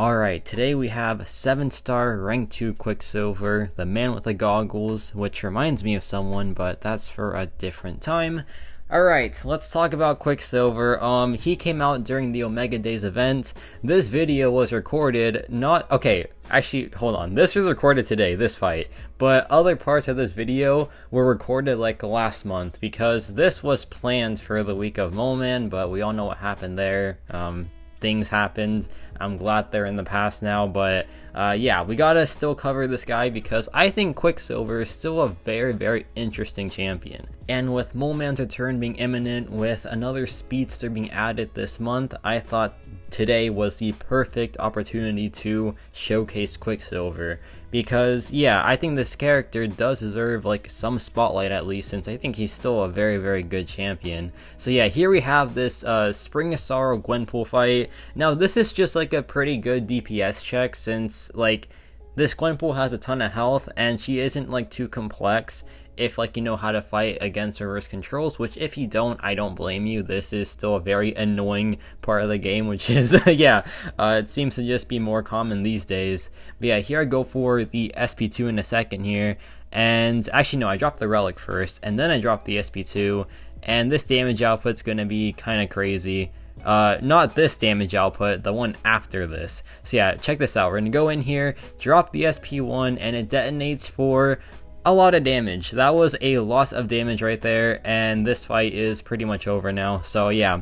Alright, today we have 7-star rank 2 Quicksilver, the man with the goggles, which reminds me of someone, but that's for a different time. Alright, let's talk about Quicksilver. He came out during the Omega Days event. This video was recorded actually, hold on. This was recorded today, this fight, but other parts of this video were recorded like last month because this was planned for the week of Moman, but we all know what happened there. Things happened. I'm glad they're in the past now, but yeah, we gotta still cover this guy because I think Quicksilver is still a very interesting champion. And with Moleman's return being imminent, with another speedster being added this month, I thought today was the perfect opportunity to showcase Quicksilver. Because yeah, I think this character does deserve like some spotlight at least, since I think he's still a very good champion. So yeah, here we have this Spring of Sorrow Gwenpool fight. Now this is just like a pretty good DPS check, since like this Gwenpool has a ton of health and she isn't like too complex if like you know how to fight against reverse controls, which if you don't, I don't blame you. This is still a very annoying part of the game, which is yeah, it seems to just be more common these days. But yeah, here I go for the SP2 in a second here, and actually no, I dropped the relic first and then I dropped the SP2, and this damage output's gonna be kind of crazy. Not this damage output, the one after this. So yeah, check this out. We're gonna go in here, drop the SP1, and it detonates for a lot of damage. That was a loss of damage right there, and this fight is pretty much over now. So yeah,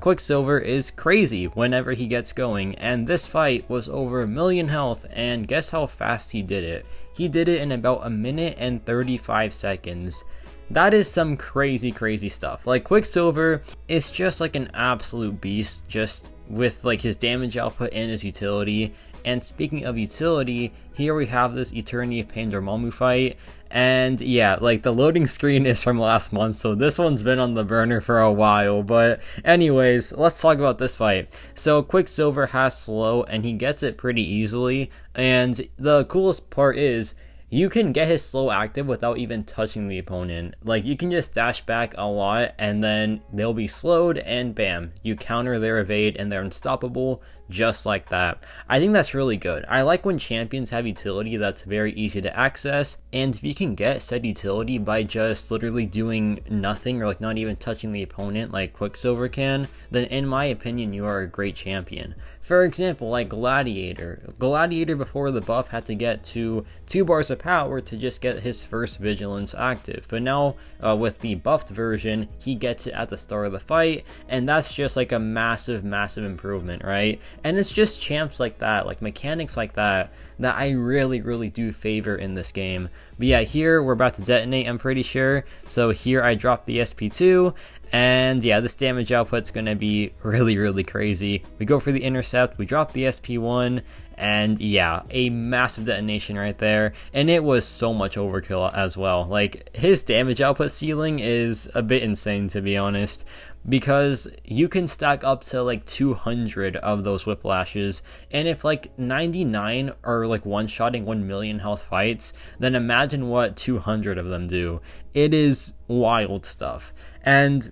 Quicksilver is crazy whenever he gets going, and this fight was over 1,000,000 health, and guess how fast he did it? He did it in about 1 minute and 35 seconds. That is some crazy stuff. Like, Quicksilver is just like an absolute beast, just with like his damage output and his utility. And speaking of utility, here we have this Eternity of Pain Dormammu fight, and yeah, like the loading screen is from last month, so this one's been on the burner for a while. But anyways, let's talk about this fight. So Quicksilver has slow, and he gets it pretty easily, and the coolest part is you can get his slow active without even touching the opponent. Like, you can just dash back a lot and then they'll be slowed, and bam, you counter their evade and they're unstoppable just like that. I think that's really good. I like when champions have utility that's very easy to access, and if you can get said utility by just literally doing nothing or like not even touching the opponent like Quicksilver can, then in my opinion you are a great champion. For example, like Gladiator before the buff had to get to 2 bars of power to just get his first vigilance active, but now with the buffed version he gets it at the start of the fight, and that's just like a massive improvement, right? And it's just champs like that, like mechanics like that, that I really do favor in this game. But yeah, here we're about to detonate, I'm pretty sure. So here I drop the SP2, and yeah, this damage output's gonna be really crazy. We go for the intercept, we drop the SP1, and yeah, a massive detonation right there, and it was so much overkill as well. Like, his damage output ceiling is a bit insane, to be honest, because you can stack up to like 200 of those whiplashes, and if like 99 are like one-shotting 1,000,000 health fights, then imagine what 200 of them do. It is wild stuff. And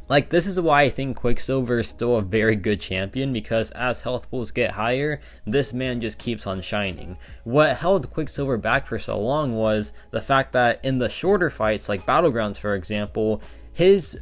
like, this is why I think Quicksilver is still a very good champion, because as health pools get higher, this man just keeps on shining. What held Quicksilver back for so long was the fact that in the shorter fights, like Battlegrounds for example, his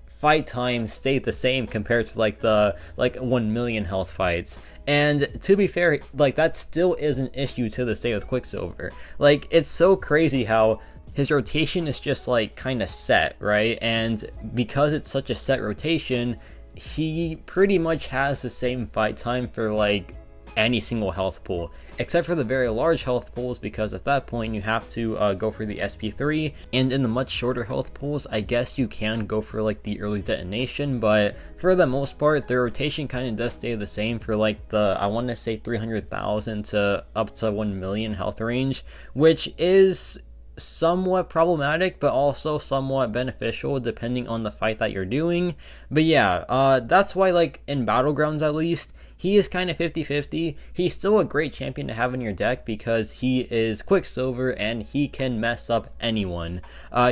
fight time stayed the same compared to like the 1,000,000 health fights. And to be fair, like, that still is an issue to this day with Quicksilver. Like, it's so crazy how his rotation is just like kind of set, right? And because it's such a set rotation, he pretty much has the same fight time for like any single health pool, except for the very large health pools, because at that point you have to go for the SP3, and in the much shorter health pools, I guess you can go for like the early detonation, but for the most part, the rotation kind of does stay the same for like the, I want to say 300,000 to up to 1,000,000 health range, which is somewhat problematic but also somewhat beneficial depending on the fight that you're doing. But yeah, that's why like in Battlegrounds at least, he is kind of 50-50. He's still a great champion to have in your deck because he is Quicksilver and he can mess up anyone.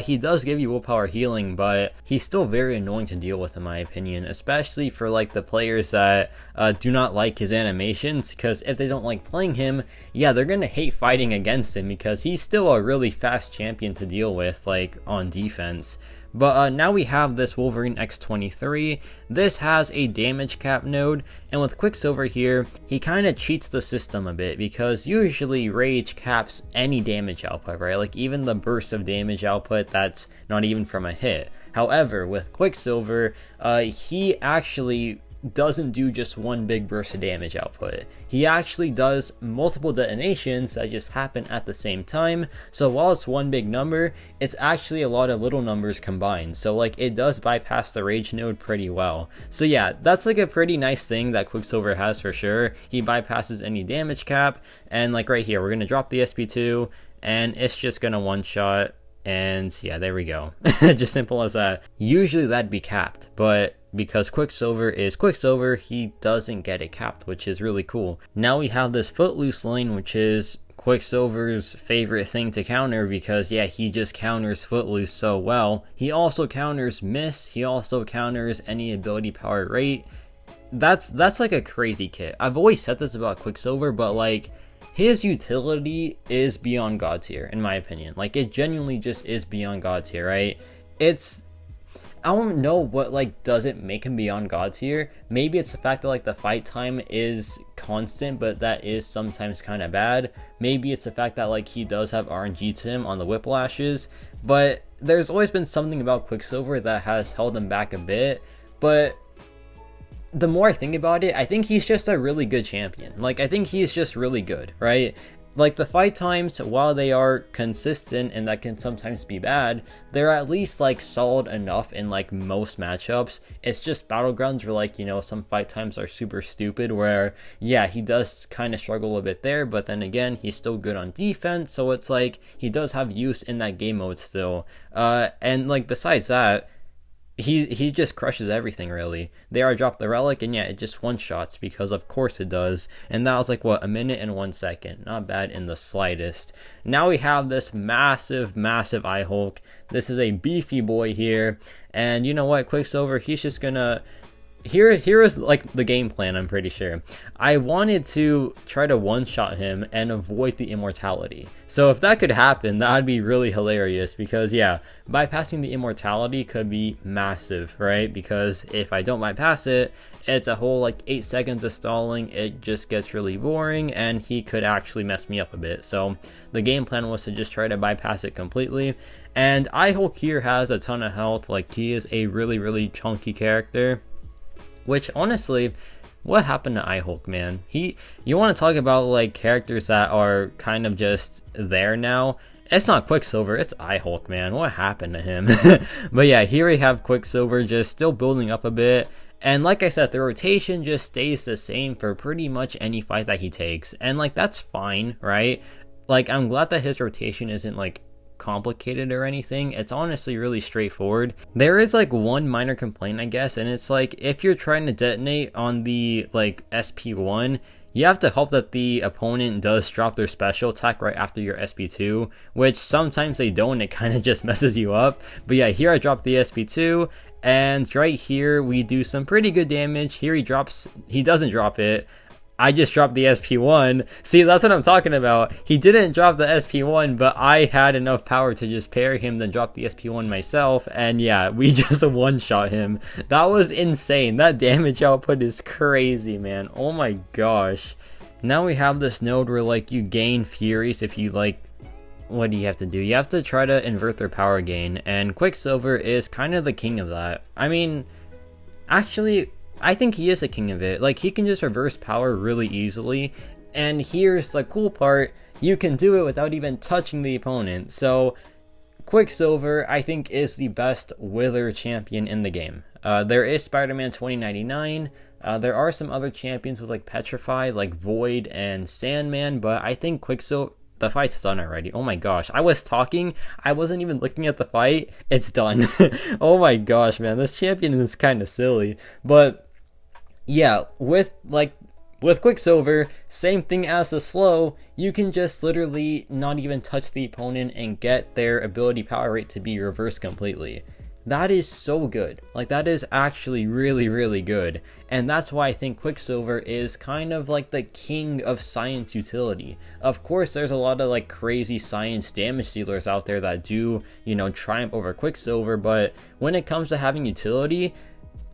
He does give you willpower healing, but he's still very annoying to deal with in my opinion, especially for like the players that do not like his animations, because if they don't like playing him, yeah, they're gonna hate fighting against him because he's still a really fast champion to deal with, like on defense. But now we have this Wolverine X23. This has a damage cap node, and with Quicksilver here, he kind of cheats the system a bit because usually Rage caps any damage output, right? Like even the burst of damage output that's not even from a hit. However, with Quicksilver, he actually doesn't do just one big burst of damage output. He actually does multiple detonations that just happen at the same time. So while it's one big number, it's actually a lot of little numbers combined. So like it does bypass the rage node pretty well. So yeah, that's like a pretty nice thing that Quicksilver has for sure. He bypasses any damage cap, and like right here, we're gonna drop the SP2 and it's just gonna one shot. And yeah, there we go. Just simple as that. Usually that'd be capped, but because Quicksilver is Quicksilver, he doesn't get it capped, which is really cool. Now we have this Footloose lane, which is Quicksilver's favorite thing to counter because yeah, he just counters Footloose so well. He also counters Miss, he also counters any ability power rate. That's like a crazy kit. I've always said this about Quicksilver, but like his utility is beyond god tier in my opinion. Like it genuinely just is beyond god tier, right? I don't know what like does it make him beyond god tier. Maybe it's the fact that like the fight time is constant, but that is sometimes kind of bad. Maybe it's the fact that like he does have RNG to him on the whiplashes, but there's always been something about Quicksilver that has held him back a bit. But the more I think about it, I think he's just a really good champion. Like I think he's just really good, right? Like the fight times, while they are consistent and that can sometimes be bad, they're at least like solid enough in like most matchups. It's just Battlegrounds where like, you know, some fight times are super stupid where yeah, he does kind of struggle a bit there, but then again, he's still good on defense. So it's like he does have use in that game mode still. And like besides that, he just crushes everything really. They are drop the relic and yeah, it just one shots because of course it does. And that was like what, a minute and 1 second. Not bad in the slightest. Now we have this massive Eye Hulk. This is a beefy boy here. And you know what, Quicksilver, he's just gonna here is like the game plan. I'm pretty sure I wanted to try to one-shot him and avoid the immortality. So if that could happen, that would be really hilarious because yeah, bypassing the immortality could be massive, right? Because if I don't bypass it, it's a whole like 8 seconds of stalling. It just gets really boring and he could actually mess me up a bit. So the game plan was to just try to bypass it completely. And iHulk here has a ton of health. Like he is a really chunky character. Which honestly, what happened to iHulk, man? You want to talk about like characters that are kind of just there now? It's not Quicksilver, it's iHulk, man. What happened to him? But yeah, here we have Quicksilver just still building up a bit. And like I said, the rotation just stays the same for pretty much any fight that he takes. And like that's fine, right? Like I'm glad that his rotation isn't like complicated or anything. It's honestly really straightforward. There is like one minor complaint, I guess, and it's like if you're trying to detonate on the like SP1, you have to hope that the opponent does drop their special attack right after your SP2, which sometimes they don't. It kind of just messes you up. But yeah, here I dropped the SP2, and right here we do some pretty good damage. Here he doesn't drop it. I just dropped the SP1. See, that's what I'm talking about. He didn't drop the SP1, but I had enough power to just parry him, then drop the SP1 myself. And yeah, we just one-shot him. That was insane. That damage output is crazy, man. Oh my gosh. Now we have this node where like you gain Furies if you like, what do you have to do? You have to try to invert their power gain. And Quicksilver is kind of the king of that. I mean, actually, I think he is the king of it. Like he can just reverse power really easily, and here's the cool part, you can do it without even touching the opponent. So Quicksilver I think is the best Wither champion in the game. There is Spider-Man 2099. There are some other champions with like Petrify, like Void and Sandman, but I think Quicksilver, the fight's done already. Oh my gosh, I was talking, I wasn't even looking at the fight. It's done. Oh my gosh, man, this champion is kind of silly. But yeah, with like With Quicksilver, same thing as the slow, you can just literally not even touch the opponent and get their ability power rate to be reversed completely. That is so good. Like, that is actually really, really good. And that's why I think Quicksilver is kind of like the king of science utility. Of course, there's a lot of like crazy science damage dealers out there that do, triumph over Quicksilver, but when it comes to having utility,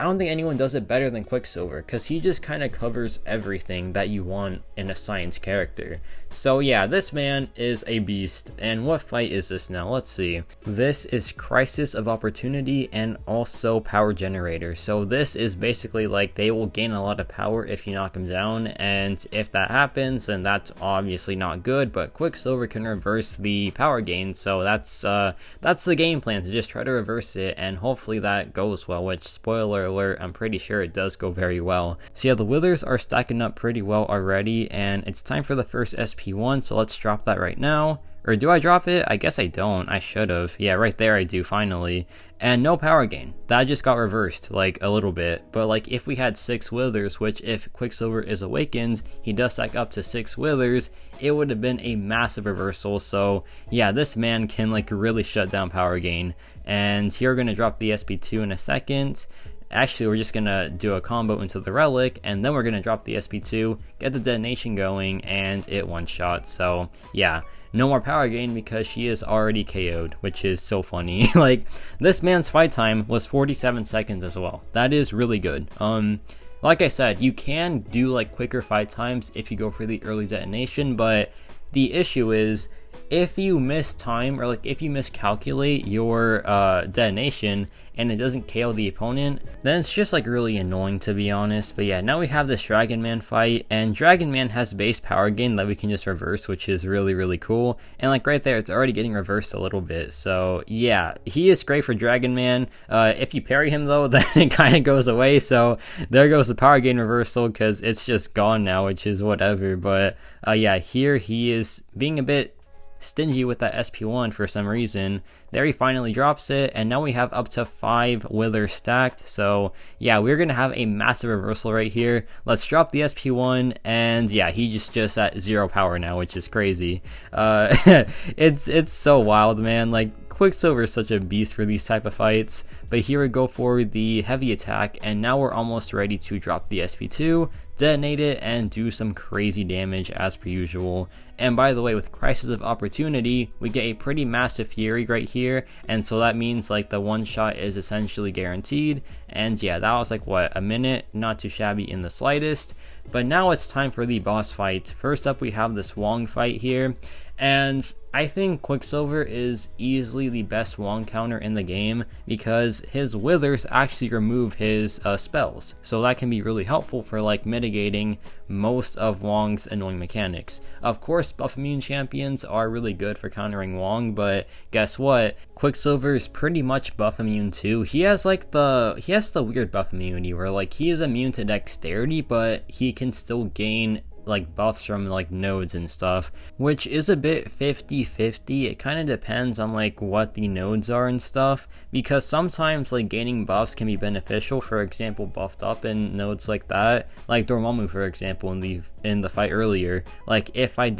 I don't think anyone does it better than Quicksilver, because he just kind of covers everything that you want in a science character. So yeah, this man is a beast. And what fight is this now? Let's see. This is Crisis of Opportunity and also Power Generator. So this is basically like they will gain a lot of power if you knock them down, and if that happens, then that's obviously not good, but Quicksilver can reverse the power gain, so that's the game plan, to just try to reverse it, and hopefully that goes well, which, spoiler alert, I'm pretty sure it does go very well. So yeah, the withers are stacking up pretty well already, and it's time for the first SP1, so let's drop that right now. Or do I drop it? I guess I don't. I should have. Yeah, right there I do, finally. And no power gain. That just got reversed, like, a little bit. But, like, if we had 6 withers, which if Quicksilver is awakened, he does stack up to 6 withers, it would have been a massive reversal. So, yeah, this man can, like, really shut down power gain. And here we're going to drop the SP2 in a second. Actually, we're just going to do a combo into the relic, and then we're going to drop the SP2, get the detonation going, and it one-shot. So, yeah. No more power gain because she is already KO'd, which is so funny. Like, this man's fight time was 47 seconds as well. That is really good. Like I said, you can do like quicker fight times if you go for the early detonation, but the issue is if you miss time, or like if you miscalculate your detonation and it doesn't KO the opponent, then it's just like really annoying, to be honest. But yeah, now we have this Dragon Man fight, and Dragon Man has base power gain that we can just reverse, which is really, really cool. And like right there, it's already getting reversed a little bit. So yeah, he is great for Dragon Man. If you parry him though, then it kind of goes away. So there goes the power gain reversal, because it's just gone now, which is whatever. But yeah, here he is being a bit stingy with that SP1 for some reason. There he finally drops it, and now we have up to 5 withers stacked. So yeah, we're gonna have a massive reversal right here. Let's drop the SP1, and yeah, he just at 0 power now, which is crazy. It's so wild, man. Like, Quicksilver is such a beast for these type of fights. But here we go for the heavy attack, and now we're almost ready to drop the SP2, detonate it, and do some crazy damage as per usual. And by the way, with Crisis of Opportunity, we get a pretty massive Fury right here, and so that means like the one shot is essentially guaranteed. And yeah, that was like what, a minute? Not too shabby in the slightest. But now it's time for the boss fight. First up, we have this Wong fight here, and I think Quicksilver is easily the best Wong counter in the game, because his withers actually remove his spells, so that can be really helpful for like mitigating most of Wong's annoying mechanics. Of course, buff immune champions are really good for countering Wong, but guess what? Quicksilver is pretty much buff immune too. He has the weird buff immunity where like he is immune to dexterity, but he can still gain like buffs from like nodes and stuff, which is a bit 50-50. It kind of depends on like what the nodes are and stuff, because sometimes like gaining buffs can be beneficial. For example, buffed up in nodes like that, like Dormammu for example in the fight earlier. Like if I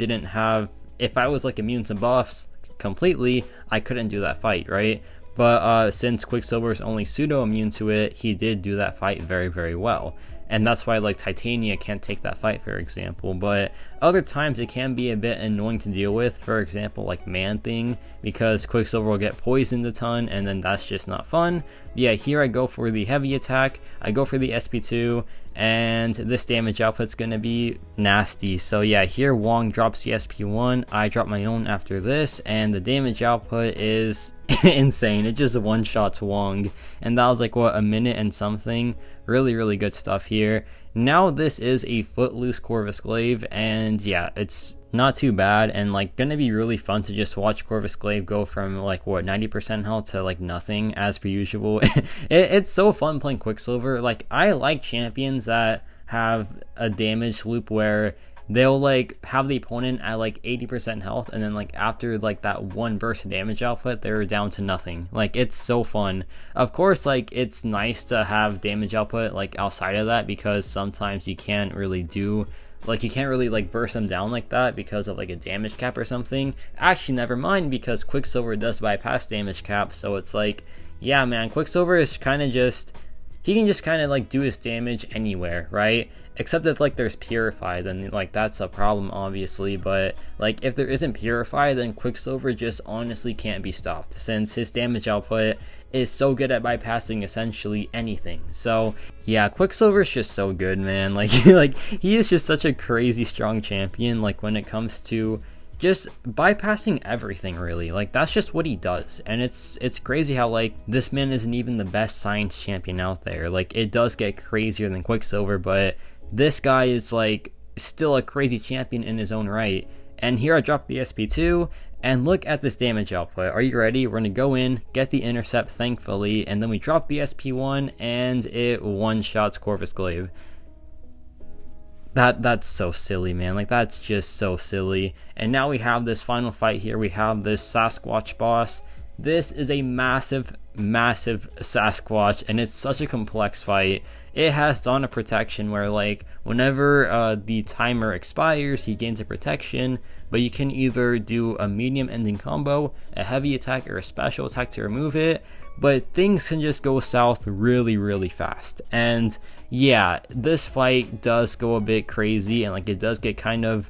was like immune to buffs completely, I couldn't do that fight, right? But since Quicksilver is only pseudo immune to it, he did do that fight very, very well. And that's why like Titania can't take that fight, for example. But other times it can be a bit annoying to deal with, for example like Man-Thing, because Quicksilver will get poisoned a ton, and then that's just not fun. Yeah, here I go for the heavy attack, I go for the SP2, and this damage output's gonna be nasty. So yeah, here Wong drops the SP1, I drop my own after this, and the damage output is insane. It just one-shots Wong, and that was like what, a minute and something. Really, really good stuff here. Now this is a Footloose Corvus Glaive, and yeah, it's not too bad, and like gonna be really fun to just watch Corvus Glaive go from like what, 90% health to like nothing as per usual. It's so fun playing Quicksilver. Like, I like champions that have a damage loop where they'll like have the opponent at like 80% health, and then like after like that one burst of damage output, they're down to nothing. Like, it's so fun. Of course, like, it's nice to have damage output like outside of that, because sometimes you can't really do, like, you can't really like burst them down like that because of like a damage cap or something. Actually, never mind, because Quicksilver does bypass damage cap, so it's like, yeah man, Quicksilver is kind of just, he can just kind of like do his damage anywhere, right? Except if like there's Purify, then like that's a problem obviously, but like if there isn't Purify, then Quicksilver just honestly can't be stopped, since his damage output is so good at bypassing essentially anything. So yeah, Quicksilver's just so good, man. Like like he is just such a crazy strong champion, like when it comes to just bypassing everything really. Like, that's just what he does, and it's crazy how like this man isn't even the best science champion out there. Like, it does get crazier than Quicksilver, but this guy is like still a crazy champion in his own right. And here I dropped the SP2, and look at this damage output. Are you ready? We're gonna go in, get the intercept thankfully, and then we drop the SP1 and it one-shots Corvus Glaive. That's so silly, man. Like, that's just so silly. And now we have this final fight here. We have this Sasquatch boss. This is a massive Sasquatch, and it's such a complex fight. It has Dawn of Protection, where like whenever the timer expires, he gains a protection, but you can either do a medium ending combo, a heavy attack, or a special attack to remove it. But things can just go south really fast. And yeah, this fight does go a bit crazy, and like it does get kind of,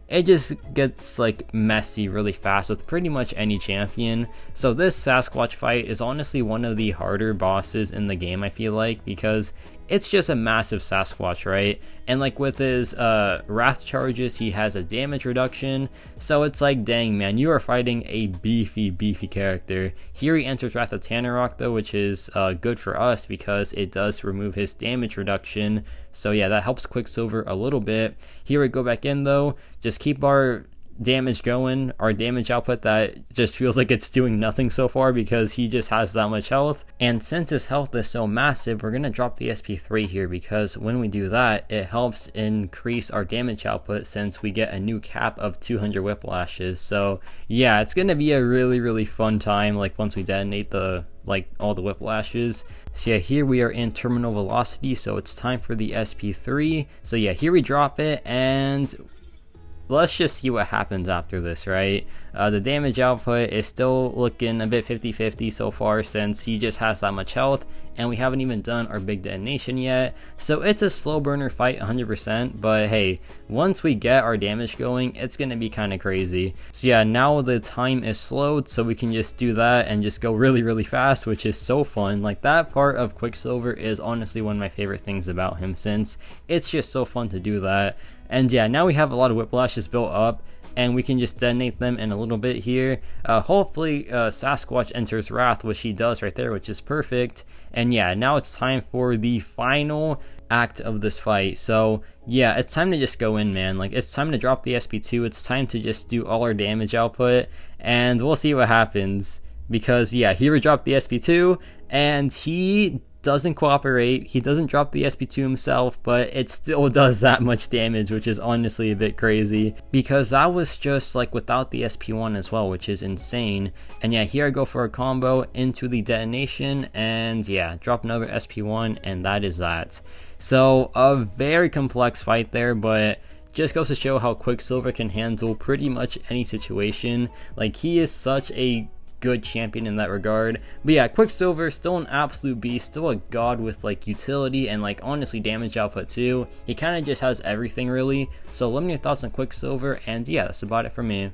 it just gets like messy really fast with pretty much any champion. So this Sasquatch fight is honestly one of the harder bosses in the game, I feel like, because it's just a massive Sasquatch, right? And like with his wrath charges, he has a damage reduction, so it's like, dang man, you are fighting a beefy character. Here he enters Wrath of Tanarok though, which is good for us because it does remove his damage reduction. So yeah, that helps Quicksilver a little bit. Here we go back in though, just keep our damage going, our damage output that just feels like it's doing nothing so far because he just has that much health. And since his health is so massive, we're gonna drop the SP3 here, because when we do that, it helps increase our damage output since we get a new cap of 200 whiplashes. So yeah, it's gonna be a really fun time, like once we detonate the like all the whiplashes. So yeah, here we are in terminal velocity, so it's time for the SP3. So yeah, here we drop it, and let's just see what happens after this, right? The damage output is still looking a bit 50-50 so far, since he just has that much health, and we haven't even done our big detonation yet. So it's a slow burner fight 100%, but hey, once we get our damage going, it's gonna be kind of crazy. So yeah, now the time is slowed, so we can just do that and just go really fast, which is so fun. Like, that part of Quicksilver is honestly one of my favorite things about him, since it's just so fun to do that. And yeah, now we have a lot of whiplashes built up, and we can just detonate them in a little bit here. Hopefully Sasquatch enters Wrath, which he does right there, which is perfect. And yeah, now it's time for the final act of this fight. So yeah, it's time to just go in, man. Like, it's time to drop the SP2. It's time to just do all our damage output, and we'll see what happens. Because yeah, here we drop the SP2, and he doesn't cooperate. He doesn't drop the SP2 himself, but it still does that much damage, which is honestly a bit crazy, because that was just like without the SP1 as well, which is insane. And yeah, here I go for a combo into the detonation, and yeah, drop another SP1, and that is that. So a very complex fight there, but just goes to show how Quicksilver can handle pretty much any situation. Like, he is such a good champion in that regard. But yeah, Quicksilver, still an absolute beast, still a god with like utility and like honestly damage output too. He kind of just has everything really. So let me know your thoughts on Quicksilver, and yeah, that's about it for me.